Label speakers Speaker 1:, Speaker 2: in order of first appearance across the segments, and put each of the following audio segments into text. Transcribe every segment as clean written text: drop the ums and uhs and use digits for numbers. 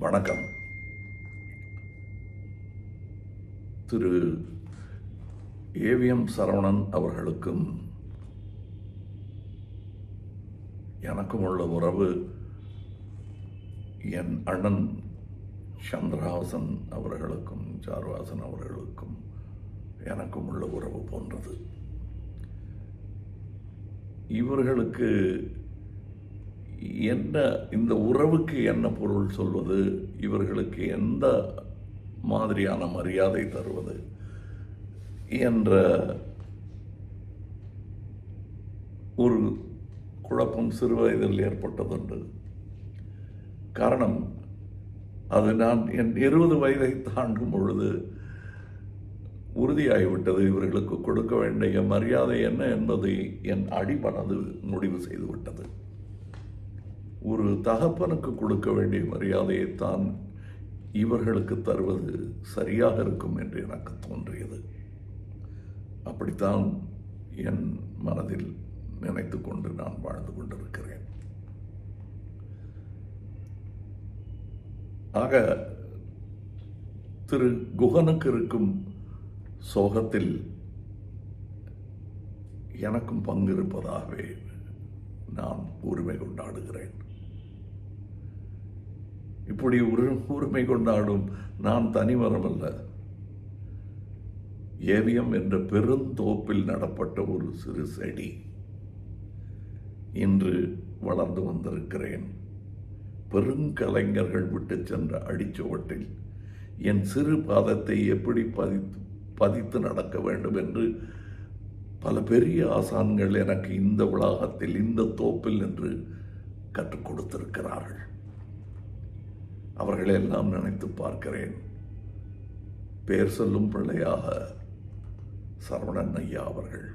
Speaker 1: வணக்கம். திரு ஏவிஎம் சரவணன் அவர்களுக்கும் எனக்கும் உள்ள உறவு என் அண்ணன் சந்திரஹாசன் அவர்களுக்கும் சாருஹாசன் அவர்களுக்கும் எனக்கும் உள்ள உறவு போன்றது. இவர்களுக்கு என்ன, இந்த உறவுக்கு என்ன பொருள் சொல்வது, இவர்களுக்கு எந்த மாதிரியான மரியாதை தருவது என்ற ஒரு குழப்பம் சிறுவயதில் ஏற்பட்டதுண்டு. காரணம், அது நான் என் 20 வயதை தாண்டும் பொழுது உறுதியாகிவிட்டது. இவர்களுக்கு கொடுக்க வேண்டிய மரியாதை என்ன என்பதை என் அடிமனது முடிவு செய்துவிட்டது. ஒரு தகப்பனுக்கு கொடுக்க வேண்டிய மரியாதையை தான் இவர்களுக்கு தருவது சரியாக இருக்கும் என்று எனக்கு தோன்றியது. அப்படித்தான் என் மனதில் நினைத்து கொண்டு நான் வாழ்ந்து கொண்டிருக்கிறேன். ஆக திரு குகனுக்கு இருக்கும் சோகத்தில் எனக்கும் பங்கு இருப்பதாகவே நான் உரிமை கொண்டாடுகிறேன். இப்படி உரிமை கொண்டாடும் நான் தனிமரமல்ல. ஏவிஎம் என்ற பெருந்தோப்பில் நடப்பட்ட ஒரு சிறு செடி. இன்று வளர்ந்து வந்திருக்கிறேன். பெருங்கலைஞர்கள் விட்டு சென்ற அடிச்சுவட்டில் என் சிறு பாதத்தை எப்படி பதித்து நடக்க வேண்டும் என்று பல பெரிய ஆசான்கள் எனக்கு இந்த வளாகத்தில், இந்த தோப்பில் என்று கற்றுக் கொடுத்திருக்கிறார்கள். அவர்களெல்லாம் நினைத்து பார்க்கிறேன். பேர் சொல்லும் பிள்ளையாக சரவணன் ஐயா அவர்கள்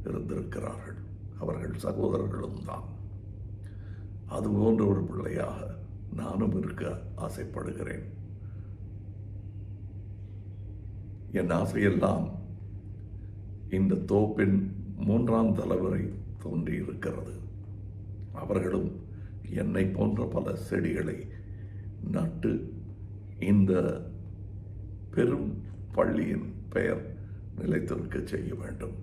Speaker 1: இருந்திருக்கிறார்கள். அவர்கள் சகோதரர்களும் தான். அதுபோன்ற ஒரு பிள்ளையாக நானும் இருக்க ஆசைப்படுகிறேன். என் ஆசையெல்லாம் இந்த தோப்பின் 3ஆம் தலைவரை தோன்றியிருக்கிறது. அவர்களும் என்னை போன்ற பல செடிகளை நட்டு இந்த பெரும் பள்ளியின் பெயர் நிலைத்திருக்க செய்ய வேண்டும்.